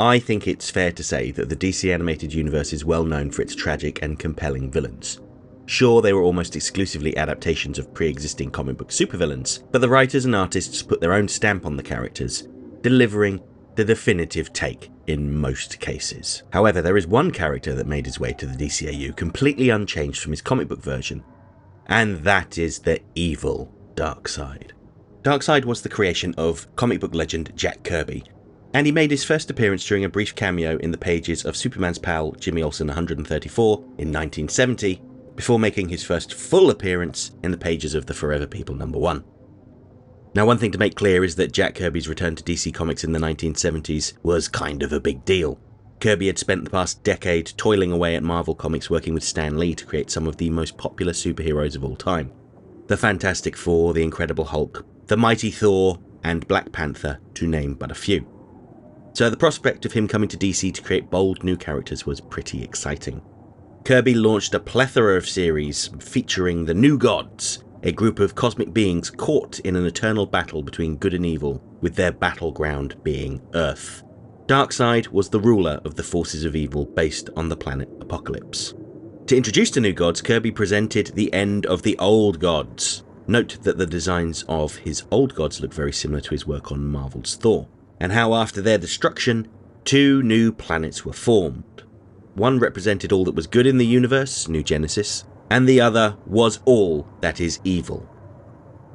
I think it's fair to say that the DC animated universe is well known for its tragic and compelling villains. Sure, they were almost exclusively adaptations of pre-existing comic book supervillains, but the writers and artists put their own stamp on the characters, delivering the definitive take in most cases. However, there is one character that made his way to the DCAU completely unchanged from his comic book version, and that is the evil Darkseid. Darkseid was the creation of comic book legend Jack Kirby, and he made his first appearance during a brief cameo in the pages of Superman's pal Jimmy Olsen 134 in 1970, before making his first full appearance in the pages of the Forever People #1. Now, one thing to make clear is that Jack Kirby's return to DC Comics in the 1970s was kind of a big deal. Kirby had spent the past decade toiling away at Marvel Comics working with Stan Lee to create some of the most popular superheroes of all time. The Fantastic Four, the Incredible Hulk, the Mighty Thor, and Black Panther, to name but a few. So the prospect of him coming to DC to create bold new characters was pretty exciting. Kirby launched a plethora of series featuring the New Gods, a group of cosmic beings caught in an eternal battle between good and evil, with their battleground being Earth. Darkseid was the ruler of the forces of evil based on the planet Apokolips. To introduce the New Gods, Kirby presented the end of the Old Gods. Note that the designs of his old gods look very similar to his work on Marvel's Thor, and how after their destruction, 2 new planets were formed. One represented all that was good in the universe, New Genesis, and the other was all that is evil,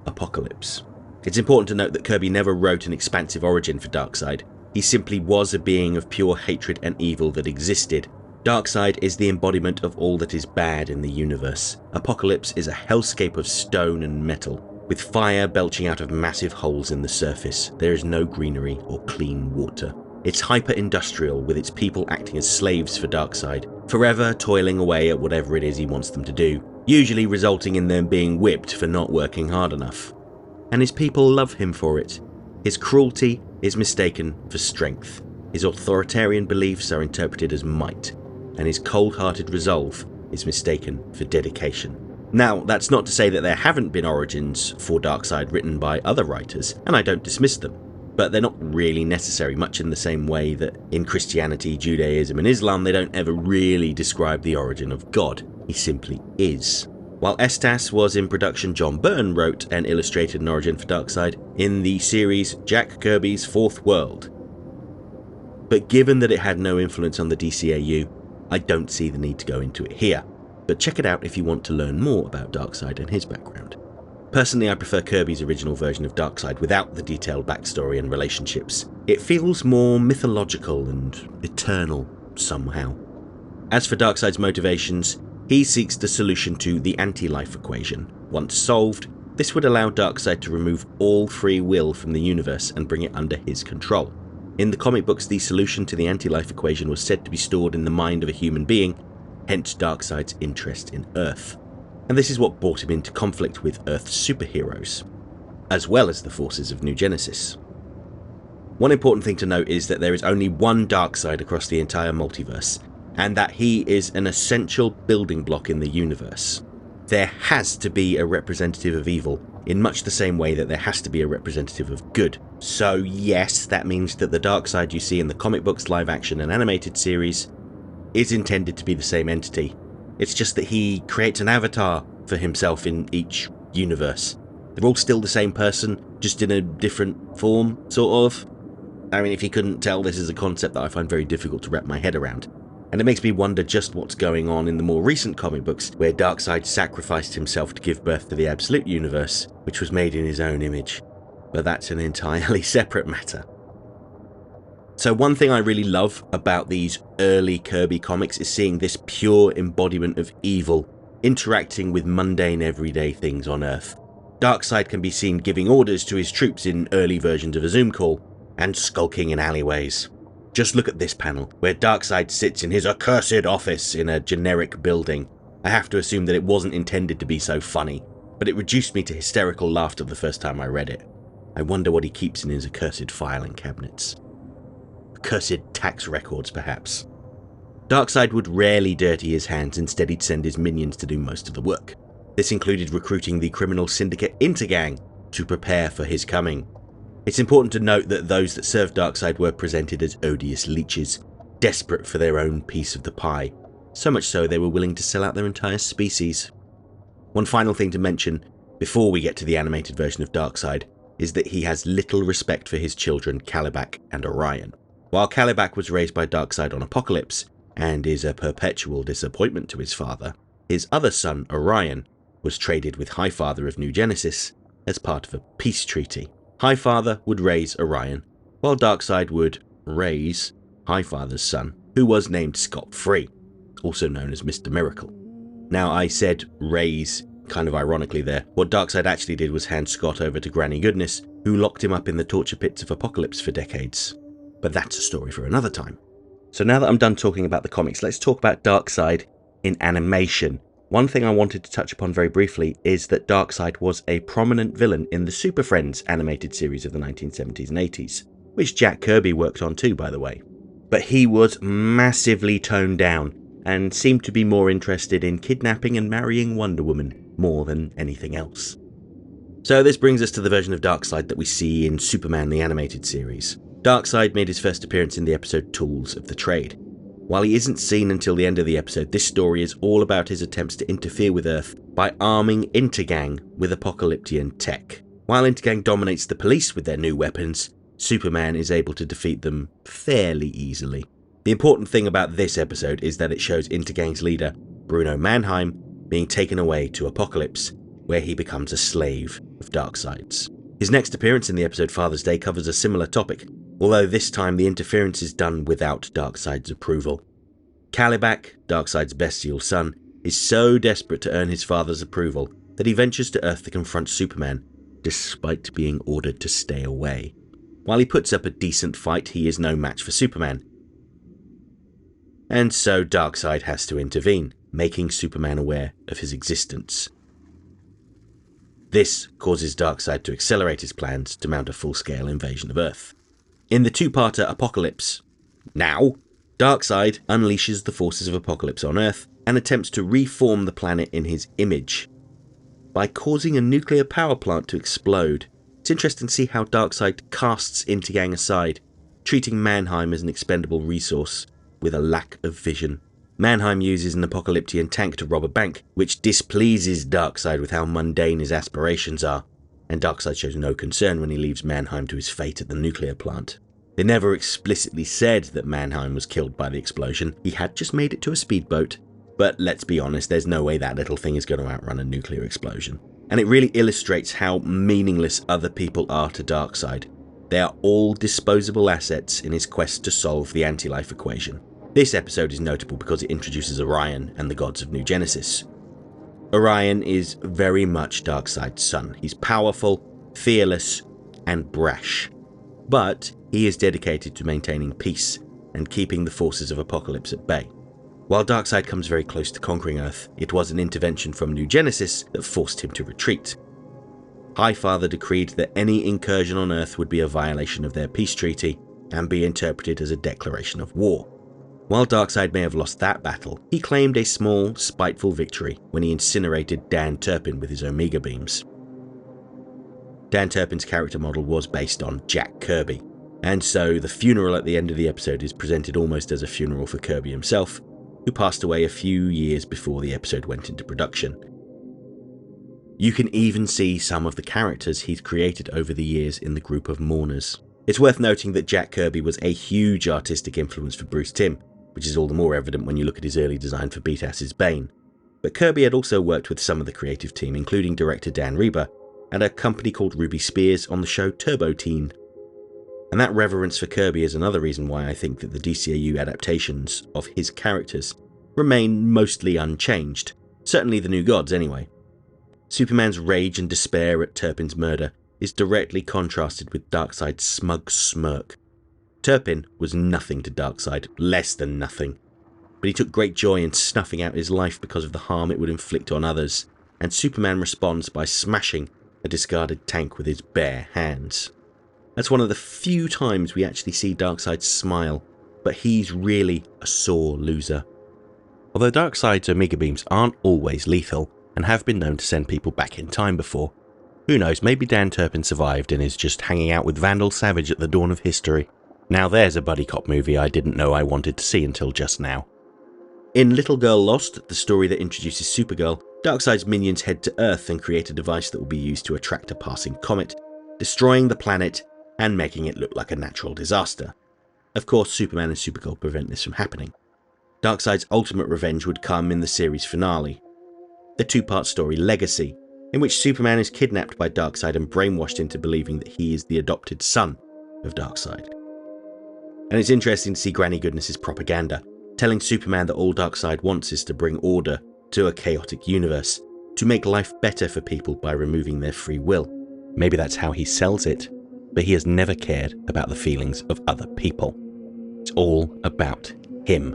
Apokolips. It's important to note that Kirby never wrote an expansive origin for Darkseid. He simply was a being of pure hatred and evil that existed. Darkseid is the embodiment of all that is bad in the universe. Apokolips is a hellscape of stone and metal, with fire belching out of massive holes in the surface. There is no greenery or clean water. It's hyper-industrial, with its people acting as slaves for Darkseid, forever toiling away at whatever it is he wants them to do, usually resulting in them being whipped for not working hard enough. And his people love him for it. His cruelty is mistaken for strength. His authoritarian beliefs are interpreted as might, and his cold-hearted resolve is mistaken for dedication. Now, that's not to say that there haven't been origins for Darkseid written by other writers, and I don't dismiss them. But they're not really necessary, much in the same way that in Christianity, Judaism and Islam they don't ever really describe the origin of God. He simply is. While Estas was in production, John Byrne wrote and illustrated an origin for Darkseid in the series Jack Kirby's Fourth World. But given that it had no influence on the DCAU, I don't see the need to go into it here. But check it out if you want to learn more about Darkseid and his background. Personally, I prefer Kirby's original version of Darkseid without the detailed backstory and relationships. It feels more mythological and eternal somehow. As for Darkseid's motivations, he seeks the solution to the anti-life equation. Once solved, this would allow Darkseid to remove all free will from the universe and bring it under his control. In the comic books, the solution to the anti-life equation was said to be stored in the mind of a human being, hence Darkseid's interest in Earth. And this is what brought him into conflict with Earth's superheroes, as well as the forces of New Genesis. One important thing to note is that there is only one Darkseid across the entire multiverse, and that he is an essential building block in the universe. There has to be a representative of evil, in much the same way that there has to be a representative of good. So yes, that means that the Darkseid you see in the comic books, live action and animated series is intended to be the same entity. It's just that he creates an avatar for himself in each universe. They're all still the same person, just in a different form, sort of. I mean, if you couldn't tell, this is a concept that I find very difficult to wrap my head around. And it makes me wonder just what's going on in the more recent comic books, where Darkseid sacrificed himself to give birth to the Absolute Universe, which was made in his own image. But that's an entirely separate matter. So one thing I really love about these early Kirby comics is seeing this pure embodiment of evil interacting with mundane everyday things on Earth. Darkseid can be seen giving orders to his troops in early versions of a Zoom call, and skulking in alleyways. Just look at this panel, where Darkseid sits in his accursed office in a generic building. I have to assume that it wasn't intended to be so funny, but it reduced me to hysterical laughter the first time I read it. I wonder what he keeps in his accursed filing cabinets. Accursed tax records, perhaps. Darkseid would rarely dirty his hands, instead he'd send his minions to do most of the work. This included recruiting the criminal syndicate Intergang to prepare for his coming. It's important to note that those that served Darkseid were presented as odious leeches, desperate for their own piece of the pie, so much so they were willing to sell out their entire species. One final thing to mention before we get to the animated version of Darkseid is that he has little respect for his children Kalibak and Orion. While Kalibak was raised by Darkseid on Apokolips and is a perpetual disappointment to his father, his other son Orion was traded with Highfather of New Genesis as part of a peace treaty. Highfather would raise Orion, while Darkseid would raise Highfather's son, who was named Scott Free, also known as Mr. Miracle. Now, I said raise kind of ironically there. What Darkseid actually did was hand Scott over to Granny Goodness, who locked him up in the torture pits of Apokolips for decades. But that's a story for another time. So now that I'm done talking about the comics, let's talk about Darkseid in animation. One thing I wanted to touch upon very briefly is that Darkseid was a prominent villain in the Super Friends animated series of the 1970s and 80s, which Jack Kirby worked on too, by the way. But he was massively toned down and seemed to be more interested in kidnapping and marrying Wonder Woman more than anything else. So this brings us to the version of Darkseid that we see in Superman the Animated Series. Darkseid made his first appearance in the episode Tools of the Trade. While he isn't seen until the end of the episode, this story is all about his attempts to interfere with Earth by arming Intergang with apocalyptian tech. While Intergang dominates the police with their new weapons, Superman is able to defeat them fairly easily. The important thing about this episode is that it shows Intergang's leader, Bruno Mannheim, being taken away to Apokolips, where he becomes a slave of Darkseid's. His next appearance in the episode Father's Day covers a similar topic, although this time the interference is done without Darkseid's approval. Kalibak, Darkseid's bestial son, is so desperate to earn his father's approval that he ventures to Earth to confront Superman, despite being ordered to stay away. While he puts up a decent fight, he is no match for Superman. And so Darkseid has to intervene, making Superman aware of his existence. This causes Darkseid to accelerate his plans to mount a full-scale invasion of Earth. In the two-parter Apokolips Now, Darkseid unleashes the forces of Apokolips on Earth and attempts to reform the planet in his image by causing a nuclear power plant to explode. It's interesting to see how Darkseid casts Intergang aside, treating Mannheim as an expendable resource with a lack of vision. Mannheim uses an apocalyptian tank to rob a bank, which displeases Darkseid with how mundane his aspirations are, and Darkseid shows no concern when he leaves Mannheim to his fate at the nuclear plant. They never explicitly said that Mannheim was killed by the explosion, he had just made it to a speedboat. But let's be honest, there's no way that little thing is going to outrun a nuclear explosion. And it really illustrates how meaningless other people are to Darkseid. They are all disposable assets in his quest to solve the anti-life equation. This episode is notable because it introduces Orion and the gods of New Genesis. Orion is very much Darkseid's son. He's powerful, fearless, and brash. But he is dedicated to maintaining peace and keeping the forces of Apokolips at bay. While Darkseid comes very close to conquering Earth, it was an intervention from New Genesis that forced him to retreat. Highfather decreed that any incursion on Earth would be a violation of their peace treaty and be interpreted as a declaration of war. While Darkseid may have lost that battle, he claimed a small, spiteful victory when he incinerated Dan Turpin with his Omega beams. Dan Turpin's character model was based on Jack Kirby, and so the funeral at the end of the episode is presented almost as a funeral for Kirby himself, who passed away a few years before the episode went into production. You can even see some of the characters he'd created over the years in the group of mourners. It's worth noting that Jack Kirby was a huge artistic influence for Bruce Timm, which is all the more evident when you look at his early design for Beat-Ass's Bane. But Kirby had also worked with some of the creative team, including director Dan Reba, and a company called Ruby Spears on the show Turbo Teen. And that reverence for Kirby is another reason why I think that the DCAU adaptations of his characters remain mostly unchanged, certainly the New Gods anyway. Superman's rage and despair at Turpin's murder is directly contrasted with Darkseid's smug smirk. Turpin was nothing to Darkseid, less than nothing, but he took great joy in snuffing out his life because of the harm it would inflict on others, and Superman responds by smashing a discarded tank with his bare hands. That's one of the few times we actually see Darkseid smile, but he's really a sore loser. Although Darkseid's Omega beams aren't always lethal, and have been known to send people back in time before, Who knows, maybe Dan Turpin survived and is just hanging out with Vandal Savage at the dawn of history. Now there's a buddy cop movie I didn't know I wanted to see until just now. In Little Girl Lost, the story that introduces Supergirl, Darkseid's minions head to Earth and create a device that will be used to attract a passing comet, destroying the planet and making it look like a natural disaster. Of course, Superman and Supergirl prevent this from happening. Darkseid's ultimate revenge would come in the series finale, the two-part story Legacy, in which Superman is kidnapped by Darkseid and brainwashed into believing that he is the adopted son of Darkseid. And it's interesting to see Granny Goodness's propaganda, telling Superman that all Darkseid wants is to bring order to a chaotic universe, to make life better for people by removing their free will. Maybe that's how he sells it, but he has never cared about the feelings of other people. It's all about him.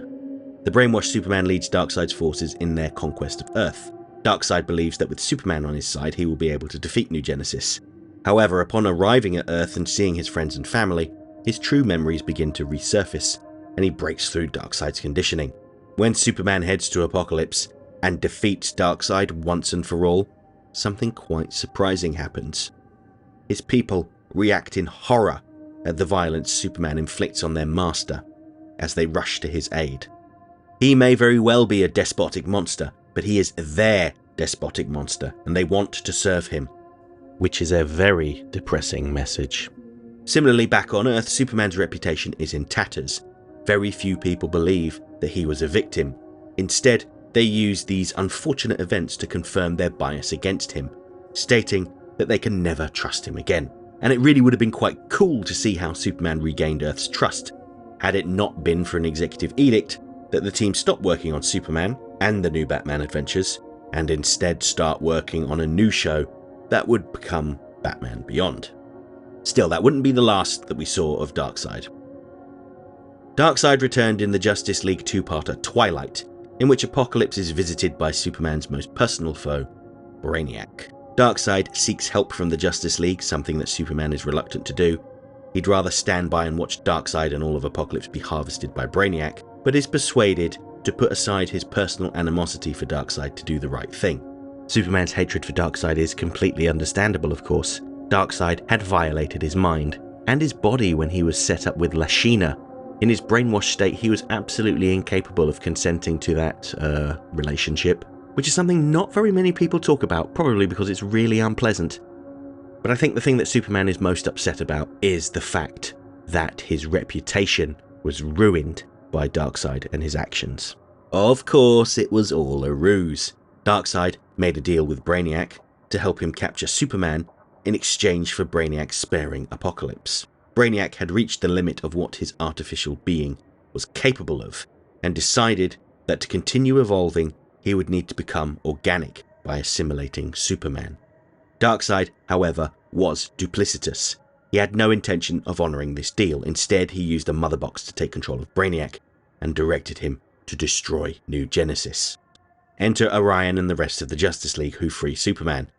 The brainwashed Superman leads Darkseid's forces in their conquest of Earth. Darkseid believes that with Superman on his side, he will be able to defeat New Genesis. However, upon arriving at Earth and seeing his friends and family, his true memories begin to resurface, and he breaks through Darkseid's conditioning. When Superman heads to Apokolips and defeats Darkseid once and for all, something quite surprising happens. His people react in horror at the violence Superman inflicts on their master as they rush to his aid. He may very well be a despotic monster, but he is their despotic monster, and they want to serve him, which is a very depressing message. Similarly, back on Earth, Superman's reputation is in tatters. Very few people believe that he was a victim. Instead, they use these unfortunate events to confirm their bias against him, stating that they can never trust him again. And it really would have been quite cool to see how Superman regained Earth's trust, had it not been for an executive edict that the team stop working on Superman and the new Batman adventures, and instead start working on a new show that would become Batman Beyond. Still, that wouldn't be the last that we saw of Darkseid. Darkseid returned in the Justice League two-parter Twilight, in which Apokolips is visited by Superman's most personal foe, Brainiac. Darkseid seeks help from the Justice League, something that Superman is reluctant to do. He'd rather stand by and watch Darkseid and all of Apokolips be harvested by Brainiac, but is persuaded to put aside his personal animosity for Darkseid to do the right thing. Superman's hatred for Darkseid is completely understandable, of course. Darkseid had violated his mind and his body when he was set up with Lashina. In his brainwashed state, he was absolutely incapable of consenting to that relationship, which is something not very many people talk about, probably because it's really unpleasant. But I think the thing that Superman is most upset about is the fact that his reputation was ruined by Darkseid and his actions. Of course, it was all a ruse. Darkseid made a deal with Brainiac to help him capture Superman in exchange for Brainiac sparing Apokolips. Brainiac had reached the limit of what his artificial being was capable of, and decided that to continue evolving, he would need to become organic by assimilating Superman. Darkseid, however, was duplicitous. He had no intention of honouring this deal. Instead, he used a mother box to take control of Brainiac and directed him to destroy New Genesis. Enter Orion and the rest of the Justice League, who free Superman.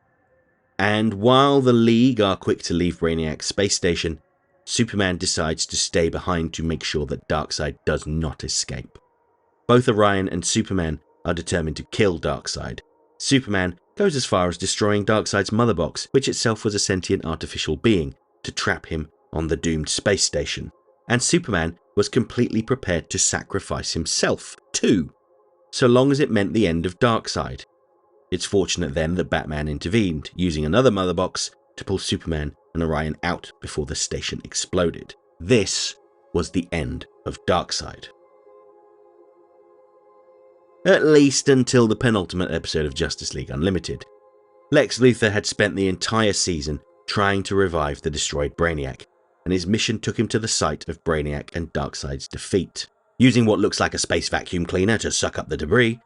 And while the League are quick to leave Brainiac's space station, Superman decides to stay behind to make sure that Darkseid does not escape. Both Orion and Superman are determined to kill Darkseid. Superman goes as far as destroying Darkseid's mother box, which itself was a sentient artificial being, to trap him on the doomed space station. And Superman was completely prepared to sacrifice himself, too, so long as it meant the end of Darkseid. It's fortunate then that Batman intervened, using another mother box to pull Superman and Orion out before the station exploded. This was the end of Darkseid. At least until the penultimate episode of Justice League Unlimited. Lex Luthor had spent the entire season trying to revive the destroyed Brainiac, and his mission took him to the site of Brainiac and Darkseid's defeat. Using what looks like a space vacuum cleaner to suck up the debris,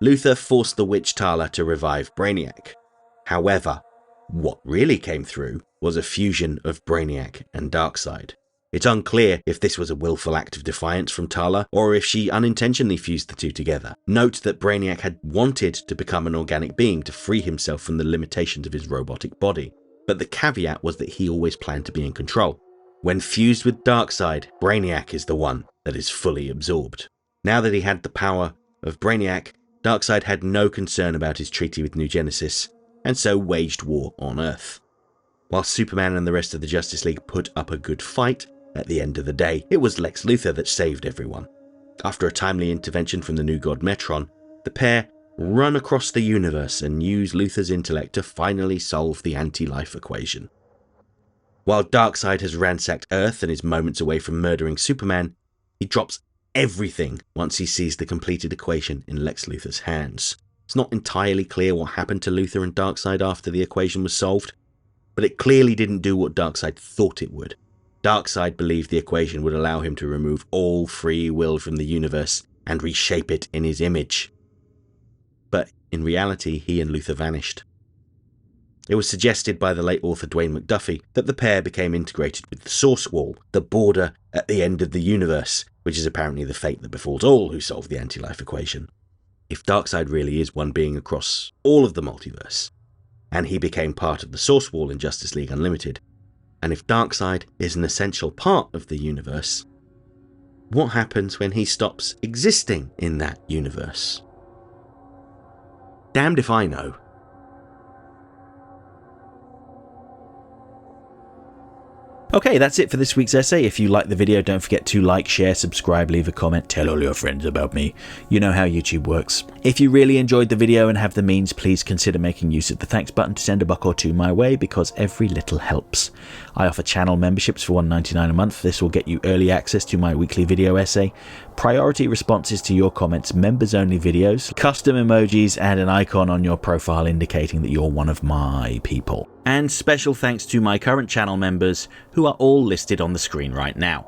Luthor forced the witch Tala to revive Brainiac. However, what really came through was a fusion of Brainiac and Darkseid. It's unclear if this was a willful act of defiance from Tala, or if she unintentionally fused the two together. Note that Brainiac had wanted to become an organic being to free himself from the limitations of his robotic body, but the caveat was that he always planned to be in control. When fused with Darkseid, Brainiac is the one that is fully absorbed. Now that he had the power of Brainiac, Darkseid had no concern about his treaty with New Genesis, and so waged war on Earth. While Superman and the rest of the Justice League put up a good fight, at the end of the day, it was Lex Luthor that saved everyone. After a timely intervention from the new god Metron, the pair run across the universe and use Luthor's intellect to finally solve the anti-life equation. While Darkseid has ransacked Earth and is moments away from murdering Superman, he drops everything once he sees the completed equation in Lex Luthor's hands. It's not entirely clear what happened to Luthor and Darkseid after the equation was solved, but it clearly didn't do what Darkseid thought it would. Darkseid believed the equation would allow him to remove all free will from the universe and reshape it in his image. But in reality, he and Luthor vanished. It was suggested by the late author Dwayne McDuffie that the pair became integrated with the Source Wall, the border at the end of the universe, which is apparently the fate that befalls all who solve the anti-life equation. If Darkseid really is one being across all of the multiverse, and he became part of the Source Wall in Justice League Unlimited, and if Darkseid is an essential part of the universe, what happens when he stops existing in that universe? Damned if I know. Okay, that's it for this week's essay. If you liked the video, don't forget to like, share, subscribe, leave a comment, tell all your friends about me. You know how YouTube works. If you really enjoyed the video and have the means, please consider making use of the thanks button to send a buck or two my way, because every little helps. I offer channel memberships for $1.99 a month. This will get you early access to my weekly video essay, priority responses to your comments, members-only videos, custom emojis, and an icon on your profile indicating that you're one of my people. And special thanks to my current channel members, who are all listed on the screen right now.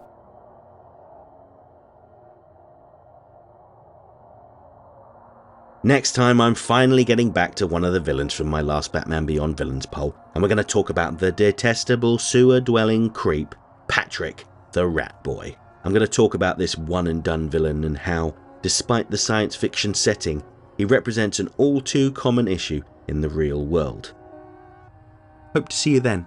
Next time, I'm finally getting back to one of the villains from my last Batman Beyond Villains poll, and we're going to talk about the detestable sewer-dwelling creep, Patrick the Rat Boy. I'm going to talk about this one-and-done villain and how, despite the science fiction setting, he represents an all-too-common issue in the real world. Hope to see you then.